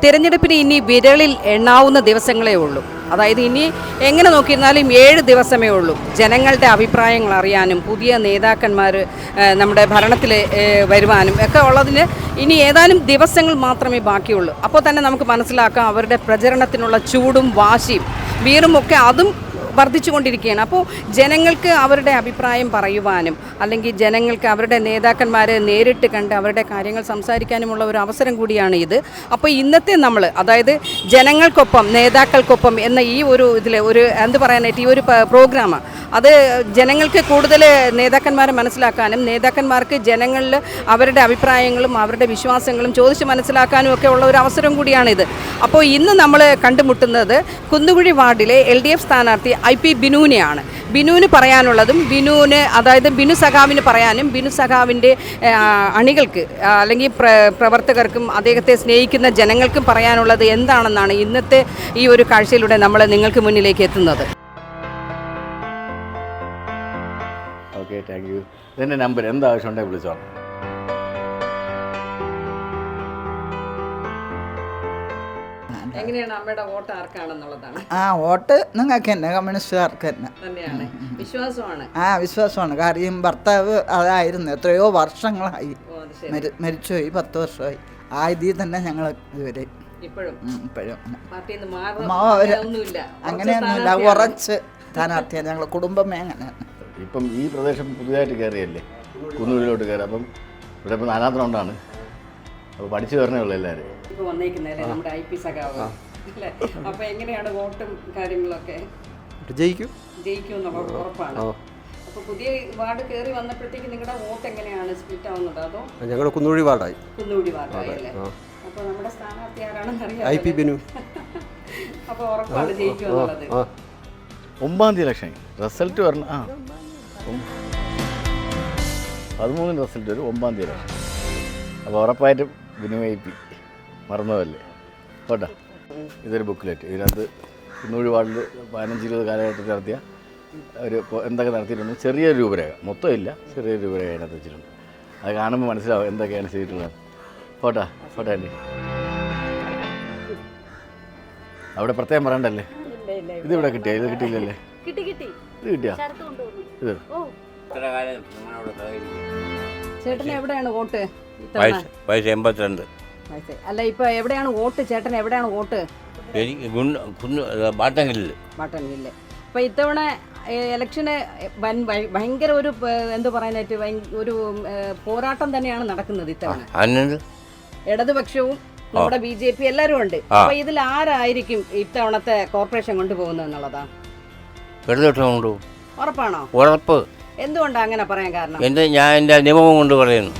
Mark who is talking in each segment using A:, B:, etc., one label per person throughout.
A: തിരഞ്ഞെടുപ്പിന് ഇനി വിരളിൽ എണ്ണാവുന്ന ദിവസങ്ങളേ ഉള്ളൂ. അതായത് ഇനി എങ്ങനെ നോക്കിയിരുന്നാലും 7 ദിവസമേ ഉള്ളൂ ജനങ്ങളുടെ അഭിപ്രായങ്ങൾ അറിയാനും പുതിയ നേതാക്കന്മാർ നമ്മുടെ ഭരണത്തിൽ വരുവാനും ഒക്കെ ഉള്ളതിന് ഇനി ഏതാനും ദിവസങ്ങൾ മാത്രമേ ബാക്കിയുള്ളൂ. അപ്പോൾ തന്നെ നമുക്ക് മനസ്സിലാക്കാം അവരുടെ പ്രചരണത്തിനുള്ള ചൂടും വാശിയും വീറുമൊക്കെ അതും വർദ്ധിച്ചുകൊണ്ടിരിക്കുകയാണ്. അപ്പോൾ ജനങ്ങൾക്ക് അവരുടെ അഭിപ്രായം പറയുവാനും അല്ലെങ്കിൽ ജനങ്ങൾക്ക് അവരുടെ നേതാക്കന്മാരെ നേരിട്ട് കണ്ട് അവരുടെ കാര്യങ്ങൾ സംസാരിക്കാനുമുള്ള ഒരു അവസരം കൂടിയാണ് ഇത്. അപ്പോൾ ഇന്നത്തെ നമ്മൾ അതായത് ജനങ്ങൾക്കൊപ്പം നേതാക്കൾക്കൊപ്പം എന്ന ഈ ഒരു ഇതിൽ ഒരു എന്ത് പറയാനായിട്ട് ഈ ഒരു പ്രോഗ്രാം അത് ജനങ്ങൾക്ക് കൂടുതൽ നേതാക്കന്മാരെ മനസ്സിലാക്കാനും നേതാക്കന്മാർക്ക് ജനങ്ങളിൽ അവരുടെ അഭിപ്രായങ്ങളും അവരുടെ വിശ്വാസങ്ങളും ചോദിച്ച് മനസ്സിലാക്കാനും ഒക്കെ ഉള്ള ഒരു അവസരം കൂടിയാണിത്. അപ്പോൾ ഇന്ന് നമ്മൾ കണ്ടുമുട്ടുന്നത് കുന്നുകുഴി വാർഡിലെ LDF സ്ഥാനാർത്ഥി IP ബിനുവിനെയാണ്. ബിനുവിന് പറയാനുള്ളതും ബിനുവിന് അതായത് ബിനു സഖാവിന് പറയാനും ബിനു സഖാവിൻ്റെ അണികൾക്ക് അല്ലെങ്കിൽ പ്രവർത്തകർക്കും അദ്ദേഹത്തെ സ്നേഹിക്കുന്ന ജനങ്ങൾക്കും പറയാനുള്ളത് എന്താണെന്നാണ് ഇന്നത്തെ ഈ ഒരു കാഴ്ചയിലൂടെ നമ്മൾ നിങ്ങൾക്ക് മുന്നിലേക്ക് എത്തുന്നത്.
B: Okay, thank you. ഇതിൻ്റെ നമ്പർ എന്താവശ്യമുണ്ടെങ്കിൽ വിളിച്ചോ.
A: എങ്ങനെയാണ് അമ്മയുടെ വോട്ട് ആർക്കാണെന്നുള്ളതാണ്?
C: വോട്ട് നിങ്ങൾക്ക് തന്നെ, കമ്മ്യൂണിസ്റ്റുകാർക്ക് തന്നെ
A: തന്നെയാണ്. വിശ്വാസമാണ്.
C: വിശ്വാസമാണ്. കാര്യം ഭർത്താവ് അതായിരുന്നു, എത്രയോ വർഷങ്ങളായി മരിച്ചുപോയി, 10 വർഷമായി. ഇതിൽ തന്നെ ഞങ്ങൾ ഇതുവരെ ഇപ്പോഴും അങ്ങനെയൊന്നുമില്ല, ഉറച്ച് സ്ഥാനാർത്ഥിയാണ് ഞങ്ങൾ കുടുംബമേ. അങ്ങനെ
B: ഇപ്പം ഈ പ്രദേശം പുതിയതായിട്ട് കയറിയല്ലേ, കുന്നൂരിലോട്ട് കയറി. അപ്പം ഇവിടെ ഇപ്പം 4ാമത്തെ റൗണ്ടാണ്. അപ്പോൾ പഠിച്ചു വരണേ ഉള്ളൂ എല്ലാവരും.
A: ഇപ്പോൾ വന്നേക്കുന്നല്ലേ നമ്മുടെ IP സഖാവ് അല്ലേ? അപ്പോൾ എങ്ങനെയാണ് വോട്ടും കാര്യങ്ങളൊക്കെ?
D: ജയിക്കും
A: എന്നുള്ള ഉറപ്പാണ്. അപ്പോൾ പുതിയ വാർഡ് കയറി വന്നപ്പോഴത്തേക്ക് നിങ്ങളുടെ വോട്ട് എങ്ങനെയാണ് സ്പ്ലിറ്റ് ആവുന്നത്? അതോ
D: ഞങ്ങളുടെ കുന്നുകുഴി വാർഡായി
A: അല്ലേ? അപ്പോൾ നമ്മുടെ സ്ഥാനാർത്ഥി ആരാണെന്ന് അറിയാം,
D: IP ബിനു.
A: അപ്പോൾ ഉറപ്പാണ് ജയിക്കും എന്നുള്ളത്.
B: 9-ാം തീയതി ഇലക്ഷൻ റിസൾട്ട് വരണം. 13 റിസൾട്ട് വരും, 9-ാം തീയതി ഇലക്ഷൻ. അപ്പോൾ ഉറപ്പായിട്ടും ബിനു IP മറന്നതല്ലേ കേട്ടോ. ഇതൊരു ബുക്ക്ലെറ്റ്. ഇതിനകത്ത് കുന്നുകുഴി വാർഡിൽ 15-20 കാലഘട്ടത്തിൽ നടത്തിയ ഒരു എന്തൊക്കെ നടത്തിയിട്ടുണ്ട്, ചെറിയൊരു രൂപരേഖ, മൊത്തം ഇല്ല, ചെറിയൊരു രൂപരേഖ അതിനകത്ത് വെച്ചിട്ടുണ്ട്. അത് കാണുമ്പോൾ മനസ്സിലാവും എന്തൊക്കെയാണ് ചെയ്തിട്ടുള്ളത്. ഫോട്ടോ ആൻറ്റി അവിടെ പ്രത്യേകം പറയണ്ടല്ലേ. ഇതിവിടെ കിട്ടിയ? ഇത് കിട്ടിയില്ലല്ലേ? ഇത് കിട്ടിയാ? ഇത്
A: ചേട്ടന് എവിടെയാണ് വോട്ട്?
E: വയസ്സ് 82.
A: അല്ല, ഇപ്പൊ എവിടെയാണ് വോട്ട്? ചേട്ടൻ എവിടെയാണ് വോട്ട്?
E: ബാട്ടൻഹില്ല്.
A: അപ്പൊ ഇത്തവണ ഇലക്ഷന് ഭയങ്കര ഒരു എന്ത് പറയാനായിട്ട് ഒരു പോരാട്ടം തന്നെയാണ് നടക്കുന്നത് ഇത്തവണ. ഇടതുപക്ഷവും നമ്മുടെ BJP എല്ലാരും ഉണ്ട്. അപ്പൊ ഇതിൽ ആരായിരിക്കും ഇത്തവണത്തെ കോർപ്പറേഷൻ കൊണ്ടുപോകുന്നത് എന്നുള്ളതാ? ഉറപ്പാണോ?
E: ഉറപ്പ്.
A: എന്തുകൊണ്ടാണ് അങ്ങനെ പറയാൻ കാരണം?
E: ഞാൻ എൻ്റെ നിയമം കൊണ്ട് പറയുന്നു.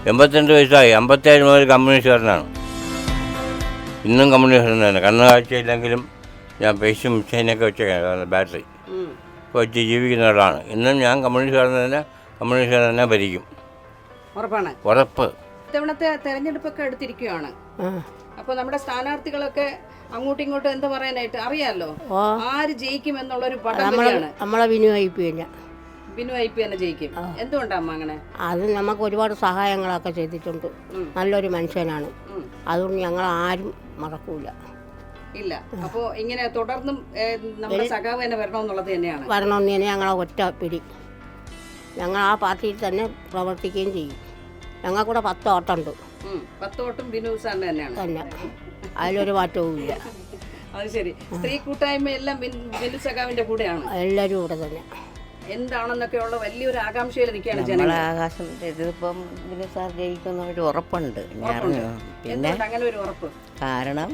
E: 82 വയസ്സായി, 57 മുതൽ കമ്മ്യൂണിസ്റ്റുകാരനാണ്. ഇന്നും കമ്മ്യൂണിസ്റ്റുകാരനാണ്. കണ്ണുകാഴ്ചയില്ലെങ്കിലും ഞാൻ പേശും മിഷീനൊക്കെ വെച്ചേക്കാണ്, ബാറ്ററി വെച്ച് ജീവിക്കുന്ന ആളാണ്. ഇന്നും ഞാൻ കമ്മ്യൂണിസ്റ്റുകാരൻ തന്നെ ഭരിക്കും.
A: ഉറപ്പാണ്?
E: ഉറപ്പ്.
A: ഇത്തവണത്തെ തെരഞ്ഞെടുപ്പൊക്കെ എടുത്തിരിക്കുകയാണ്. അപ്പോൾ നമ്മുടെ സ്ഥാനാർത്ഥികളൊക്കെ അങ്ങോട്ടും ഇങ്ങോട്ടും എന്താ പറയാനായിട്ട് അറിയാലോ, ആര് ജയിക്കും എന്നുള്ളൊരു പടമാണ്.
F: നമ്മളെ ബിനു IP
A: തന്നെ ജയിക്കും. എന്തുകൊണ്ടാണ് അങ്ങനെ?
F: അത് നമുക്ക് ഒരുപാട് സഹായങ്ങളൊക്കെ ചെയ്തിട്ടുണ്ട്. നല്ലൊരു മനുഷ്യനാണ്. അതുകൊണ്ട് ഞങ്ങൾ ആരും മറക്കൂല.
A: ഇല്ല. അപ്പോൾ ഇങ്ങനെ തുടർന്നും നമ്മുടെ സഖാവ് തന്നെ വരണമെന്നുള്ളത് തന്നെയാണ്.
F: വരണമെന്ന് തന്നെ ഞങ്ങളെ ഒറ്റ പിടി. ഞങ്ങൾ ആ പാർട്ടിയിൽ തന്നെ പ്രവർത്തിക്കുകയും ചെയ്യും. ഞങ്ങൾക്കൂടെ 10 വോട്ടുണ്ട്.
A: 10 വോട്ടും ബിനു സാറിന് തന്നെയാണ്
F: തന്നെ. അതിലൊരു മാറ്റവും ഇല്ല.
A: അത് ശരി. സ്ത്രീ കൂട്ടായ്മ എല്ലാം ബിനു സഖാവിന്റെ കൂടെയാണ്.
F: എല്ലാവരും കൂടെ തന്നെ.
A: എന്താണെന്നൊക്കെയുള്ള വലിയൊരു ആകാംക്ഷയിൽ നിൽക്കുകയാണ് ജനങ്ങൾ.
G: ആകാശം ഇതിപ്പം ബിനു സാർ ജയിക്കുന്നൊരു ഉറപ്പുണ്ട്.
A: പിന്നെ അങ്ങനെ ഒരു ഉറപ്പ്
G: കാരണം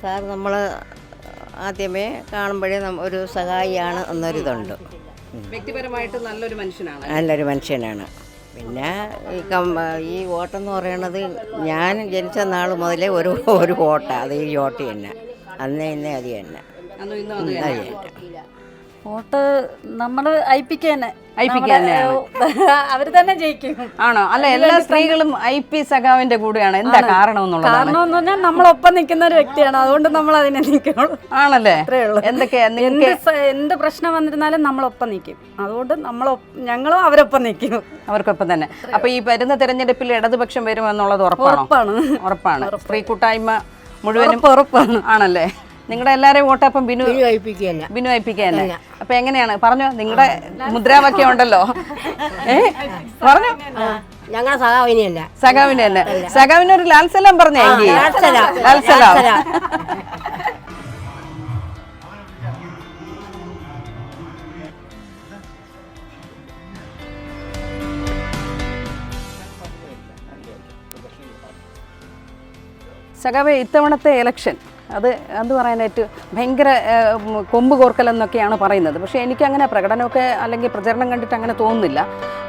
G: സാർ നമ്മൾ ആദ്യമേ കാണുമ്പോഴേ ഒരു സഹായിയാണ് എന്നൊരിതുണ്ട്.
A: വ്യക്തിപരമായിട്ട് നല്ലൊരു
G: മനുഷ്യനാണ്. പിന്നെ ഈ വോട്ടെന്ന് പറയണത് ഞാൻ ജനിച്ച നാൾ മുതലേ ഒരു വോട്ടാണ്. അത് ഈ വോട്ട് തന്നെ അന്നേ അത് തന്നെ.
H: വോട്ട് നമ്മൾ ഐപിക്ക് തന്നെ
A: ഐപിക്ക് തന്നെയാണ്.
H: അവർ തന്നെ ജയിക്കും.
A: ആണോ? അല്ല, എല്ലാ സ്ത്രീകളും IP സഖാവിന്റെ കൂടെയാണ്. എന്താ കാരണം എന്നുള്ളതാണ്.
H: കാരണം എന്ന് പറഞ്ഞാൽ നമ്മളൊപ്പം നിൽക്കുന്ന ഒരു വ്യക്തിയാണ്, അതുകൊണ്ട് നമ്മൾ അതിനെ നിൽക്കണം.
A: ആണല്ലേ?
H: അത്രേ ഉള്ളൂ.
A: എന്തൊക്കെയാ
H: എന്ത് പ്രശ്നം വന്നിരുന്നാലും നമ്മളൊപ്പം നിൽക്കും. അതുകൊണ്ട് ഞങ്ങളും അവരൊപ്പം നിൽക്കും.
A: അവർക്കൊപ്പം തന്നെ. അപ്പൊ ഈ വരുന്ന തെരഞ്ഞെടുപ്പിൽ ഇടതുപക്ഷം വരുമെന്നുള്ളത് ഉറപ്പാണ്. ഉറപ്പാണ്. സ്ത്രീ കൂട്ടായ്മ മുഴുവനും ഉറപ്പാണ്. ആണല്ലേ? നിങ്ങളുടെ എല്ലാരെയും വോട്ടപ്പം ബിനു ഐപിക്ക് തന്നെ. അപ്പൊ എങ്ങനെയാണ് പറഞ്ഞോ? നിങ്ങളുടെ മുദ്രാവാക്യം ഉണ്ടല്ലോ. പറഞ്ഞോ.
F: ഞങ്ങളുടെ സഖാവിനെയല്ല,
A: സഖാവിന്റെ തന്നെ. സഖാവിന് ഒരു ലാൽ സലാം പറഞ്ഞേ. ലാൽ സലാം. സഖാവേ, ഇത്തവണത്തെ ഇലക്ഷൻ അത് പറയാനായിട്ട് ഭയങ്കര കൊമ്പ് കോർക്കലെന്നൊക്കെയാണ് പറയുന്നത്. പക്ഷേ എനിക്കങ്ങനെ പ്രകടനമൊക്കെ അല്ലെങ്കിൽ പ്രചരണം കണ്ടിട്ട് അങ്ങനെ തോന്നുന്നില്ല.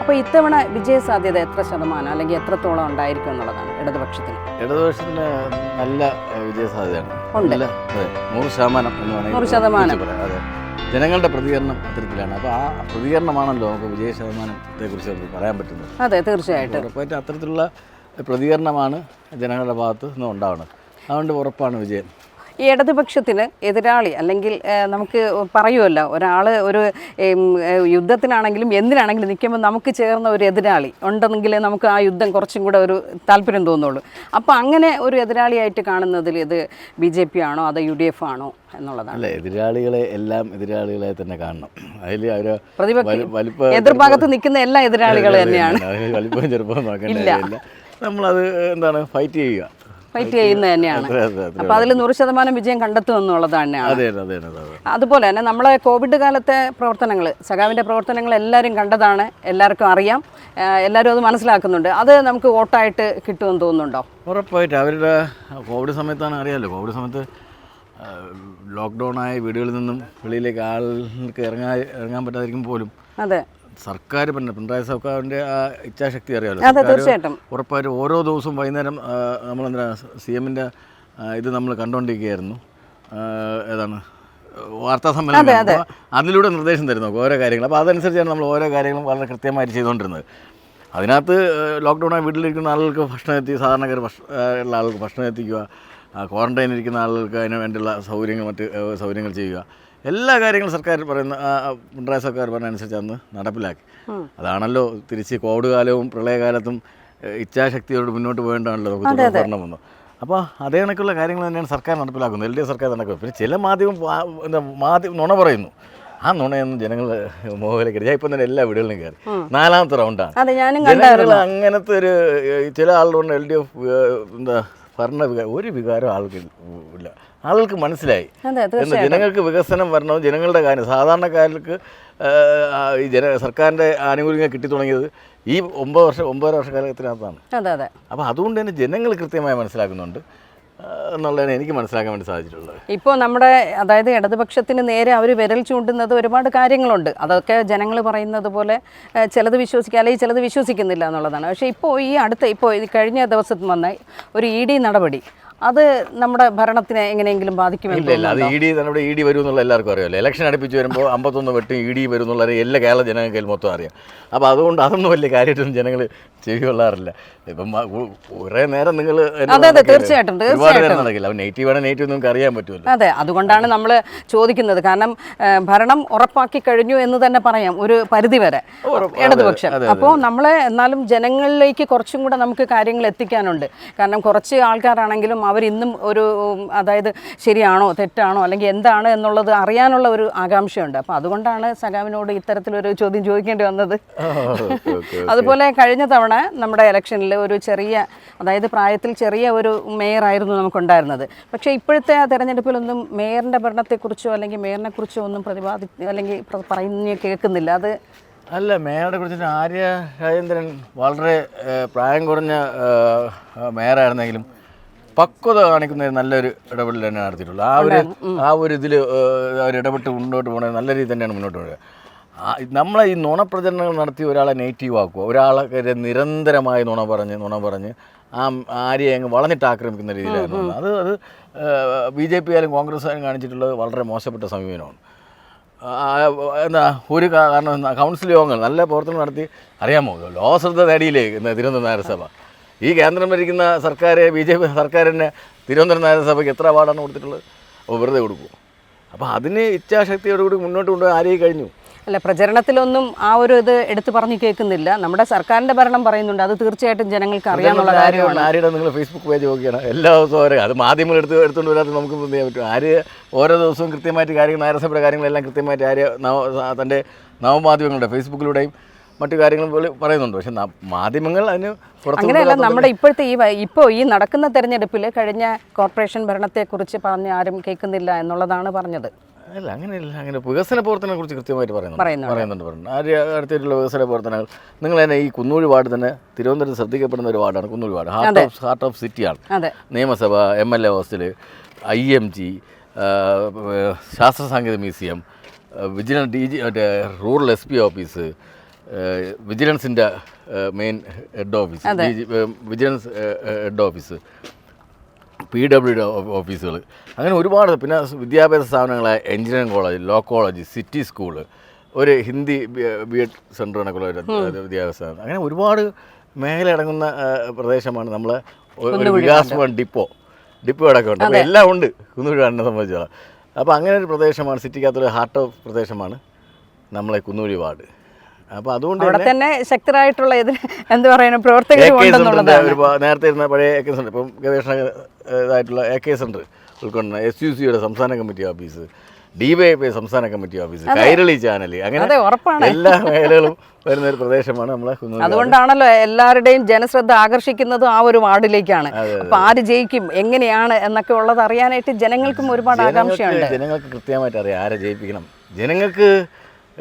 A: അപ്പോൾ ഇത്തവണ വിജയ സാധ്യത എത്ര ശതമാനം അല്ലെങ്കിൽ എത്രത്തോളം ഉണ്ടായിരിക്കും എന്നുള്ളതാണ് ഇടതുപക്ഷത്തിന്?
B: ഇടതുപക്ഷത്തിന് നല്ല വിജയ സാധ്യതയാണ്.
A: ഉണ്ട്.
B: അതെ, 100% എന്ന് വേണമെങ്കിൽ
A: 100%.
B: പറയാം. അതെ, ജനങ്ങളുടെ പ്രതികരണം അത്തരത്തിലാണ്. അപ്പോൾ ആ പ്രതികരണമാണല്ലോ നമുക്ക് വിജയ ശതമാനത്തെക്കുറിച്ച് നമുക്ക് പറയാൻ പറ്റുന്നത്.
A: അതെ, തീർച്ചയായിട്ടും.
B: ഉറപ്പായിട്ട് അത്തരത്തിലുള്ള പ്രതികരണമാണ് ജനങ്ങളുടെ ഭാഗത്ത് നിന്ന് ഉണ്ടാവുന്നത്. അതുകൊണ്ട് ഉറപ്പാണ് വിജയം.
A: ഈ ഇടതുപക്ഷത്തിന് എതിരാളി അല്ലെങ്കിൽ നമുക്ക് പറയുമല്ലോ, ഒരാൾ ഒരു യുദ്ധത്തിനാണെങ്കിലും എന്തിനാണെങ്കിലും നിൽക്കുമ്പോൾ നമുക്ക് ചേർന്ന ഒരു എതിരാളി ഉണ്ടെന്നെങ്കിലേ നമുക്ക് ആ യുദ്ധം കുറച്ചും കൂടെ ഒരു താല്പര്യം തോന്നുള്ളൂ. അപ്പോൾ അങ്ങനെ ഒരു എതിരാളിയായിട്ട് കാണുന്നതിൽ ഇത് BJP ആണോ അതോ UDF ആണോ എന്നുള്ളതാണ്.
B: അല്ല, എതിരാളികളെ എല്ലാം എതിരാളികളെ തന്നെ കാണണം. അതിൽ
A: എതിർഭാഗത്ത് നിൽക്കുന്ന എല്ലാ എതിരാളികൾ തന്നെയാണ്.
B: വലിപ്പവും ചെറുപ്പവും നോക്കേണ്ടതില്ല. നമ്മളത് എന്താണ് ഫൈറ്റ്
A: ചെയ്യുന്നത് തന്നെയാണ്. അപ്പോൾ അതിൽ 100% വിജയം കണ്ടെത്തും എന്നുള്ളത് തന്നെയാണ്. അതുപോലെ തന്നെ നമ്മളെ കോവിഡ് കാലത്തെ പ്രവർത്തനങ്ങൾ, സഖാവിൻ്റെ പ്രവർത്തനങ്ങൾ എല്ലാവരും കണ്ടതാണ്, എല്ലാവർക്കും അറിയാം, എല്ലാവരും അത് മനസ്സിലാക്കുന്നുണ്ട്. അത് നമുക്ക് വോട്ടായിട്ട് കിട്ടുമെന്ന് തോന്നുന്നുണ്ടോ?
B: ഉറപ്പായിട്ട്. അവരുടെ കോവിഡ് സമയത്താണ് അറിയാമല്ലോ, കോവിഡ് സമയത്ത് ലോക്ക്ഡൗണായ വീടുകളിൽ നിന്നും വെളിയിലേക്ക് ആൾക്ക് ഇറങ്ങാൻ പറ്റാതിരിക്കും പോലും.
A: അതെ,
B: സർക്കാർ പിണറായി സർക്കാരിൻ്റെ ആ ഇച്ഛാശക്തി അറിയാമല്ലോ.
A: തീർച്ചയായിട്ടും.
B: ഉറപ്പായിട്ടും ഓരോ ദിവസവും വൈകുന്നേരം നമ്മളെന്താ CM-ൻ്റെ ഇത് നമ്മൾ കണ്ടുകൊണ്ടിരിക്കുകയായിരുന്നു. ഏതാണ് വാർത്താ സമ്മേളനം. അതിലൂടെ നിർദ്ദേശം തരുന്നു ഓരോ കാര്യങ്ങൾ. അപ്പോൾ അതനുസരിച്ചാണ് നമ്മൾ ഓരോ കാര്യങ്ങളും വളരെ കൃത്യമായിട്ട് ചെയ്തുകൊണ്ടിരുന്നത്. അതിനകത്ത് ലോക്ക്ഡൗണായി വീട്ടിലിരിക്കുന്ന ആളുകൾക്ക് ഭക്ഷണം സാധാരണക്കാർ ഉള്ള ആളുകൾക്ക് ഭക്ഷണം എത്തിക്കുക, ക്വാറന്റൈനിൽ ഇരിക്കുന്ന ആളുകൾക്ക് അതിന് വേണ്ടിയുള്ള മറ്റ് സൗകര്യങ്ങൾ ചെയ്യുക, എല്ലാ കാര്യങ്ങളും സർക്കാർ പറയുന്ന പിണറായി സർക്കാർ പറഞ്ഞ അനുസരിച്ച് അന്ന് നടപ്പിലാക്കി. അതാണല്ലോ തിരിച്ച് കോവിഡ് കാലവും പ്രളയകാലത്തും ഇച്ഛാശക്തിയോട് മുന്നോട്ട് പോകേണ്ടതാണല്ലോ നമുക്ക് ഭരണം വന്നു. അപ്പോൾ അതേ കണക്കുള്ള കാര്യങ്ങൾ തന്നെയാണ് സർക്കാർ നടപ്പിലാക്കുന്നത്, LDF സർക്കാർ നടക്കുന്നത്. പിന്നെ ചില മാധ്യമം നുണ പറയുന്നു. ആ നുണയൊന്നും ജനങ്ങൾ മോഹലേക്ക് ഞാൻ ഇപ്പം തന്നെ എല്ലാ വീടുകളിലും കയറി 4ാമത്തെ റൗണ്ടാണ്. ജനങ്ങൾ അങ്ങനത്തെ ഒരു ചില ആളുകളുണ്ട് LDF ഒരു വികാരം ആൾക്ക് ഇല്ല. ആളുകൾക്ക് മനസ്സിലായി എന്താ ജനങ്ങൾക്ക് വികസനം വരണം, ജനങ്ങളുടെ കാര്യം സാധാരണക്കാർക്ക് ഈ സർക്കാരിൻ്റെ ആനുകൂല്യങ്ങൾ കിട്ടി തുടങ്ങിയത് ഈ 9 വർഷക്കാലത്തിനകത്താണ്. അപ്പോൾ അതുകൊണ്ട് തന്നെ ജനങ്ങൾ കൃത്യമായി മനസ്സിലാക്കുന്നുണ്ട് എന്നുള്ളതാണ് എനിക്ക് മനസ്സിലാക്കാൻ വേണ്ടി സാധിച്ചിട്ടുള്ളത്.
A: ഇപ്പോൾ നമ്മുടെ അതായത് ഇടതുപക്ഷത്തിന് നേരെ അവർ വിരൽ ചൂണ്ടുന്നത് ഒരുപാട് കാര്യങ്ങളുണ്ട്. അതൊക്കെ ജനങ്ങൾ പറയുന്നത് പോലെ ചിലത് വിശ്വസിക്കുക അല്ലെങ്കിൽ ചിലത് വിശ്വസിക്കുന്നില്ല എന്നുള്ളതാണ്. പക്ഷേ ഇപ്പോൾ ഈ കഴിഞ്ഞ ദിവസം വന്ന ഒരു ED നടപടി അത് നമ്മുടെ ഭരണത്തിനെ എങ്ങനെയെങ്കിലും ബാധിക്കുമെന്നില്ല.
B: അത് നമ്മുടെ ED വരും എന്നുള്ള എല്ലാവർക്കും അറിയാമല്ലോ. ഇലക്ഷൻ അടുപ്പിച്ച് വരുമ്പോൾ 51 വെട്ടും ED വരും എന്നുള്ള എല്ലാ കേരള ജനങ്ങൾക്ക് മൊത്തം അറിയാം. അപ്പോൾ അതുകൊണ്ട് അതൊന്നും വലിയ കാര്യമായിട്ടൊന്നും ജനങ്ങൾ ചെവികൊള്ളാറില്ല. ഇപ്പം കുറേ നേരം നിങ്ങൾ
A: തീർച്ചയായിട്ടും
B: നടക്കില്ല. നെഗറ്റീവാണ് നെഗറ്റീവ് നമുക്ക് അറിയാൻ പറ്റുമല്ലോ.
A: അതെ, അതുകൊണ്ടാണ് നമ്മൾ ചോദിക്കുന്നത്. കാരണം ഭരണം ഉറപ്പാക്കി കഴിഞ്ഞു എന്ന് തന്നെ പറയാം ഒരു പരിധിവരെ ഇടതുപക്ഷം. അപ്പോൾ നമ്മളെ എന്നാലും ജനങ്ങളിലേക്ക് കുറച്ചും കൂടെ നമുക്ക് കാര്യങ്ങൾ എത്തിക്കാനുണ്ട്. കാരണം കുറച്ച് ആൾക്കാരാണെങ്കിലും അവരിന്നും ഒരു അതായത് ശരിയാണോ തെറ്റാണോ അല്ലെങ്കിൽ എന്താണ് എന്നുള്ളത് അറിയാനുള്ള ഒരു ആകാംക്ഷയുണ്ട്. അപ്പോൾ അതുകൊണ്ടാണ് സഖാവിനോട് ഇത്തരത്തിലൊരു ചോദ്യം ചോദിക്കേണ്ടി വന്നത്. അതുപോലെ കഴിഞ്ഞ തവണ നമ്മുടെ ഇലക്ഷനിൽ ഒരു അതായത് പ്രായത്തിൽ ചെറിയ ഒരു മേയറായിരുന്നു നമുക്കുണ്ടായിരുന്നത്. പക്ഷേ ഇപ്പോഴത്തെ ആ തെരഞ്ഞെടുപ്പിലൊന്നും മേയറിൻ്റെ ഭരണത്തെക്കുറിച്ചോ അല്ലെങ്കിൽ മേയറിനെക്കുറിച്ചോ ഒന്നും അല്ലെങ്കിൽ പറഞ്ഞ് കേൾക്കുന്നില്ല. അത്
B: അല്ല, മേയറുടെ കുറിച്ചിട്ട് ആര്യ രാജേന്ദ്രൻ വളരെ പ്രായം കുറഞ്ഞ മേയറായിരുന്നെങ്കിലും പക്വത കാണിക്കുന്ന നല്ലൊരു ഇടപെടൽ തന്നെ നടത്തിയിട്ടുള്ളൂ. ആ ഒരു ഇതിൽ അവർ ഇടപെട്ട് മുന്നോട്ട് പോകുന്നത് നല്ല രീതിയിൽ തന്നെയാണ് മുന്നോട്ട് പോകുന്നത്. നമ്മളെ ഈ നുണപ്രചരണങ്ങൾ നടത്തി ഒരാളെ നെഗറ്റീവ് ആക്കുക, ഒരാളെ നിരന്തരമായി നുണ പറഞ്ഞ് ആ ആര്യയെ അങ്ങ് വളഞ്ഞിട്ട് ആക്രമിക്കുന്ന രീതിയിലായിരുന്നു. അത് BJP ആയാലും കോൺഗ്രസ് ആയാലും കാണിച്ചിട്ടുള്ളത് വളരെ മോശപ്പെട്ട സമീപനമാണ്. എന്താ ഒരു കാരണം കൗൺസിൽ യോഗങ്ങൾ നല്ല പ്രവർത്തനം നടത്തി അറിയാമോ ലോകശ്രദ്ധ നേടിയില്ലേ തിരുവനന്തപുരം നഗരസഭ. ഈ കേന്ദ്രം ഭരിക്കുന്ന സർക്കാർ BJP സർക്കാരിന് തിരുവനന്തപുരം നഗരസഭയ്ക്ക് എത്ര അവാർഡാണ് കൊടുത്തിട്ടുള്ളത്? അപ്പോൾ വെറുതെ കൊടുക്കും. അപ്പോൾ അതിന് ഇച്ഛാശക്തിയോടുകൂടി മുന്നോട്ട് കൊണ്ടുപോയി ആരെയും കഴിഞ്ഞു.
A: അല്ല, പ്രചരണത്തിലൊന്നും ആ ഒരു ഇത് എടുത്തു പറഞ്ഞു കേൾക്കുന്നില്ല. നമ്മുടെ സർക്കാരിൻ്റെ ഭരണം പറയുന്നുണ്ട്, അത് തീർച്ചയായിട്ടും ജനങ്ങൾക്ക് അറിയാനുള്ള കാര്യമാണ്.
B: ആരുടെ നിങ്ങൾ ഫേസ്ബുക്ക് പേജ് നോക്കിയാണ് എല്ലാ ദിവസവും ഓരോ അത് മാധ്യമങ്ങൾ എടുത്തുകൊണ്ട് വരാതെ നമുക്ക് എന്ത് ചെയ്യാൻ പറ്റും? ആര് ഓരോ ദിവസവും കൃത്യമായിട്ട് കാര്യങ്ങൾ നഗരസഭയുടെ കാര്യങ്ങളെല്ലാം കൃത്യമായിട്ട് ആര് തൻ്റെ നവമാധ്യമങ്ങളുടെ ഫേസ്ബുക്കിലൂടെയും മറ്റു കാര്യങ്ങൾ പറയുന്നുണ്ട്. പക്ഷെ മാധ്യമങ്ങൾ അതിന്
A: അങ്ങനെയല്ല. നമ്മുടെ ഇപ്പോഴത്തെ ഇപ്പോൾ ഈ നടക്കുന്ന തെരഞ്ഞെടുപ്പിൽ കഴിഞ്ഞ കോർപ്പറേഷൻ ഭരണത്തെക്കുറിച്ച് പറഞ്ഞ് ആരും കേൾക്കുന്നില്ല എന്നുള്ളതാണ് പറഞ്ഞത്.
B: അല്ല, അങ്ങനെയല്ല. അങ്ങനെ വികസന പ്രവർത്തനങ്ങളെ കുറിച്ച് കൃത്യമായിട്ട് പറയുന്നുണ്ട്. അടുത്തായിട്ടുള്ള വികസന പ്രവർത്തനങ്ങൾ നിങ്ങൾ തന്നെ ഈ കുന്നൂഴി വാർഡ് തന്നെ തിരുവനന്തപുരത്ത് ശ്രദ്ധിക്കപ്പെടുന്ന ഒരു വാർഡാണ് കുന്നൂഴി വാർഡ്. ഹാർട്ട് ഓഫ് സിറ്റിയാണ്. നിയമസഭ, MLA ഹോസ്റ്റൽ, IMG, ശാസ്ത്ര സാങ്കേതിക മ്യൂസിയം, വിജിലൻസ് മറ്റേ റൂറൽ SP ഓഫീസ്, വിജിലൻസിൻ്റെ main head office, vigilance head office, PWD ഓഫീസുകൾ, അങ്ങനെ ഒരുപാട്. പിന്നെ വിദ്യാഭ്യാസ സ്ഥാപനങ്ങളായ engineering college, law college, city school, ഒരു ഹിന്ദി B.Ed സെൻറ്റർ കണക്കുള്ള ഒരു വിദ്യാഭ്യാസ സ്ഥാപനം, അങ്ങനെ ഒരുപാട് മേഖല അടങ്ങുന്ന പ്രദേശമാണ് നമ്മളെ ഒരു വികാസ് ഭവൻ ഡിപ്പോ അടക്കം ഉണ്ട്. അപ്പോൾ എല്ലാം ഉണ്ട് കുന്നൂഴി വാർഡിനെ സംബന്ധിച്ചോളം. അപ്പോൾ അങ്ങനെ ഒരു പ്രദേശമാണ്, സിറ്റിക്കകത്തൊരു ഹാർട്ട് ഓഫ് പ്രദേശമാണ് നമ്മളെ കുന്നൂഴി വാർഡ്. അപ്പോൾ അതുകൊണ്ട്
A: തന്നെ ശക്തരായിട്ടുള്ള എന്താ പറയുക പ്രവർത്തകരുണ്ടെന്നുള്ളതാണ്.
B: നേരത്തെ ഇരുന്ന പഴയ AK സെൻറ്റർ, ഇപ്പം ഗവേഷണ ഇതായിട്ടുള്ള AK സെൻറ്റർ ഉൾക്കൊള്ളുന്ന SUCയുടെ സംസ്ഥാന കമ്മിറ്റി ഓഫീസ്, DYFI സംസ്ഥാന കമ്മിറ്റി ഓഫീസ്, കൈരളി ചാനൽ, അങ്ങനെ എല്ലാ മേഖലകളും വരുന്ന ഒരു പ്രദേശമാണ് നമ്മളെ കുന്നൂഴി.
A: അതുകൊണ്ടാണല്ലോ എല്ലാവരുടെയും ജനശ്രദ്ധ ആകർഷിക്കുന്നതും ആ ഒരു വാർഡിലേക്കാണ്. അപ്പോൾ ആര് ജയിക്കും, എങ്ങനെയാണ് എന്നൊക്കെ ഉള്ളത് അറിയാനായിട്ട് ജനങ്ങൾക്കും ഒരുപാട് ആകാംക്ഷയുണ്ട്.
B: ജനങ്ങൾക്ക് കൃത്യമായിട്ട് അറിയാം ആരെ ജയിപ്പിക്കണം. ജനങ്ങൾക്ക്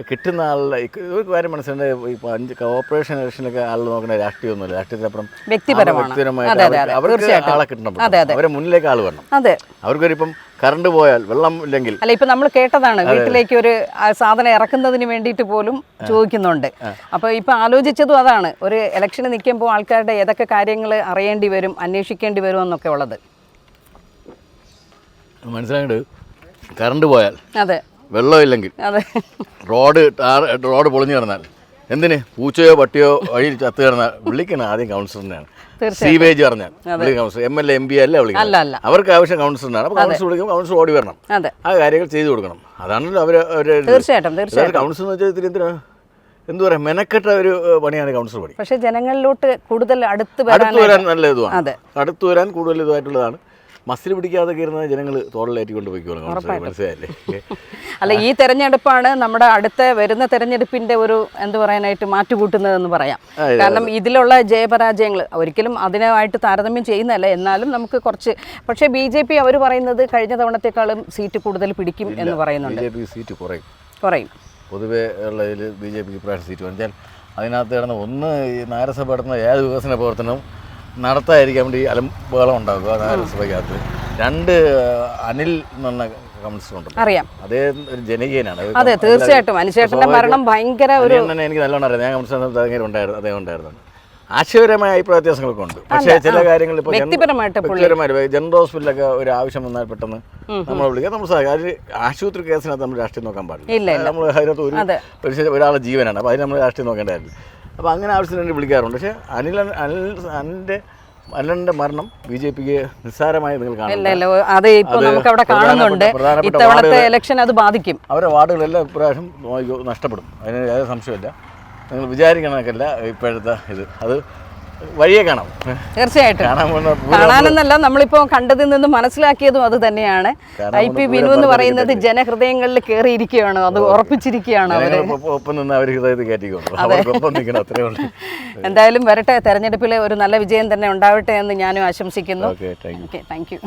B: കിട്ടുന്ന ആളുടെ ഒരു കാര്യം മനസ്സിലുണ്ട്. ഇപ്പോൾ 5 കോർപ്പറേഷൻ ഇലക്ഷനിലൊക്കെ ആൾ നോക്കുന്ന രാഷ്ട്രീയമൊന്നുമില്ല, രാഷ്ട്രീയത്തിനപ്പുറം വ്യക്തിപരമായിട്ട് അവർക്ക് ആളെ കിട്ടണം. അവരെ മുന്നിലേക്ക് ആൾ വരണം. അവർക്കൊരിപ്പം കറണ്ട് പോയാൽ വെള്ളം ഇല്ലെങ്കിൽ,
A: അല്ല ഇപ്പം നമ്മൾ കേട്ടതാണ്, വീട്ടിലേക്ക് ഒരു സാധനം ഇറക്കുന്നതിന് വേണ്ടിയിട്ട് പോലും ചോദിക്കുന്നുണ്ട്. അപ്പോൾ ഇപ്പം ആലോചിച്ചതും അതാണ്, ഒരു ഇലക്ഷന് നിൽക്കുമ്പോൾ ആൾക്കാരുടെ ഏതൊക്കെ കാര്യങ്ങൾ അറിയേണ്ടി വരും, അന്വേഷിക്കേണ്ടി വരും എന്നൊക്കെ ഉള്ളത്
B: മനസ്സിലായിട്ട്. കറണ്ട് പോയാൽ, വെള്ളമില്ലെങ്കിൽ,
A: അതെ,
B: റോഡ് പൊളിഞ്ഞു കിടന്നാൽ, എന്തിന് പൂച്ചയോ പട്ടിയോ വഴിയിൽ ചത്ത് കിടന്നാൽ വിളിക്കണം ആദ്യം കൗൺസിലറിനെയാണ്. സീവേജ് പറഞ്ഞാൽ കൗൺസിലർ, MLA MP അല്ല വിളിക്കണം. അവർക്ക് ആവശ്യം കൗൺസിലറിനാണ്. അപ്പോൾ കൗൺസിലർ വിളിക്കുമ്പോൾ കൗൺസിലർ ഓടി വരണം, ആ കാര്യങ്ങൾ ചെയ്തു കൊടുക്കണം. അതാണല്ലോ അവർ
A: തീർച്ചയായിട്ടും.
B: കൗൺസിലർ എന്ന് വെച്ചാൽ എന്തിനാ എന്താ പറയുക, മെനക്കെട്ട ഒരു പണിയാണ് കൗൺസിലർ പണി.
A: പക്ഷേ ജനങ്ങളിലോട്ട് കൂടുതൽ അടുത്ത്
B: വരാൻ നല്ല ഇതുമാണ്, അടുത്ത് വരാൻ കൂടുതൽ ഇതുമായിട്ടുള്ളതാണ്. മസിൽ പിടിക്കാതെ കയറുന്ന ജനങ്ങൾ തോളിലേറ്റിക്കൊണ്ട് പോയിക്കോളും. മനസ്സിലായില്ലേ?
A: അല്ല, ഈ തെരഞ്ഞെടുപ്പാണ് നമ്മുടെ അടുത്ത വരുന്ന തെരഞ്ഞെടുപ്പിന്റെ ഒരു എന്താ പറയാനായിട്ട് മാറ്റുകൂട്ടുന്നതെന്ന് പറയാം. കാരണം ഇതിലുള്ള ജയപരാജയങ്ങൾ ഒരിക്കലും അതിനായിട്ട് താരതമ്യം ചെയ്യുന്നതല്ല, എന്നാലും നമുക്ക് കുറച്ച്. പക്ഷേ BJP അവർ പറയുന്നത് കഴിഞ്ഞ തവണത്തെക്കാളും സീറ്റ് കൂടുതൽ പിടിക്കും എന്ന് പറയുന്നുണ്ട്.
B: BJP സീറ്റ് കുറയും. പൊതുവേ ഉള്ളതിൽ BJPക്ക് ഇപ്രാവശ്യം സീറ്റ് പറഞ്ഞാൽ അതിനകത്ത് കിടന്ന ഒന്ന് ഈ നഗരസഭ നടത്തുന്ന ഏത് വികസന പ്രവർത്തനവും നടത്താതിരിക്കാൻ വേണ്ടി അലമ്പുകളും ഉണ്ടാകുക നഗരസഭയ്ക്കകത്ത്. 2 അനിൽ എന്ന് പറഞ്ഞ കൗൺസിലറുണ്ട്,
A: അറിയാം.
B: അതേ ഒരു ജനകീയനാണ്.
A: അതെ, തീർച്ചയായിട്ടും. അനുശേഷന്റെ മരണം ഭയങ്കര ഒരു
B: എനിക്ക് നല്ലോണം അറിയാം. ഞാൻ കൗൺസിലർ അദ്ദേഹം ഉണ്ടായിരുന്നു. ആശയപരമായ അഭിപ്രായ വ്യത്യാസങ്ങളൊക്കെ ഉണ്ട്. പക്ഷേ ചില കാര്യങ്ങൾ ഇപ്പോൾ വ്യക്തിപരമായിട്ട് ജനറൽ ഹോസ്പിറ്റലൊക്കെ ഒരു ആവശ്യം വന്നാൽ പെട്ടെന്ന് നമ്മൾ വിളിക്കുക. നമ്മൾ ആശുപത്രി കേസിനകത്ത് നമ്മൾ രാഷ്ട്രീയം നോക്കാൻ പാടില്ല. നമ്മൾ അതിനകത്ത് ഒരാളുടെ ജീവനാണ്. അപ്പോൾ അതിന് നമ്മൾ രാഷ്ട്രീയം നോക്കേണ്ടതായിരുന്നു. അപ്പോൾ അങ്ങനെ ആവശ്യത്തിന് വേണ്ടി വിളിക്കാറുണ്ട്. പക്ഷേ അനിലിൻ്റെ മരണം BJPക്ക് നിസ്സാരമായി നിങ്ങൾ കാണുന്നില്ല.
A: അത് ഇപ്പോൾ നമുക്ക് അവിടെ കാണുന്നുണ്ട്. ഇത്തവണത്തെ ഇലക്ഷൻ അത് ബാധിക്കും.
B: അവരുടെ വാർഡുകളെല്ലാം ഇപ്രാവശ്യം നഷ്ടപ്പെടും, അതിന് യാതൊരു സംശയമില്ല. നിങ്ങൾ വിചാരിക്കണമൊക്കെയല്ല ഇപ്പോഴത്തെ ഇത്, അത് വഴിയെ കാണാം.
A: തീർച്ചയായിട്ടും കാണാനെന്നല്ല, നമ്മളിപ്പോൾ കണ്ടതിൽ നിന്ന് മനസ്സിലാക്കിയതും അത് തന്നെയാണ്. IP വിനു എന്ന് പറയുന്നത് ജനഹൃദയങ്ങളിൽ കയറിയിരിക്കുകയാണ്, അത് ഉറപ്പിച്ചിരിക്കുകയാണ്.
B: ഒപ്പം നിന്ന് അവർ ഹൃദയത്തിൽ കയറ്റിക്കൊണ്ടു. അത്രേ ഉള്ളൂ.
A: എന്തായാലും വരട്ടെ, തെരഞ്ഞെടുപ്പിൽ ഒരു നല്ല വിജയം തന്നെ ഉണ്ടാവട്ടെ എന്ന് ഞാനും ആശംസിക്കുന്നു.
B: Okay, thank you.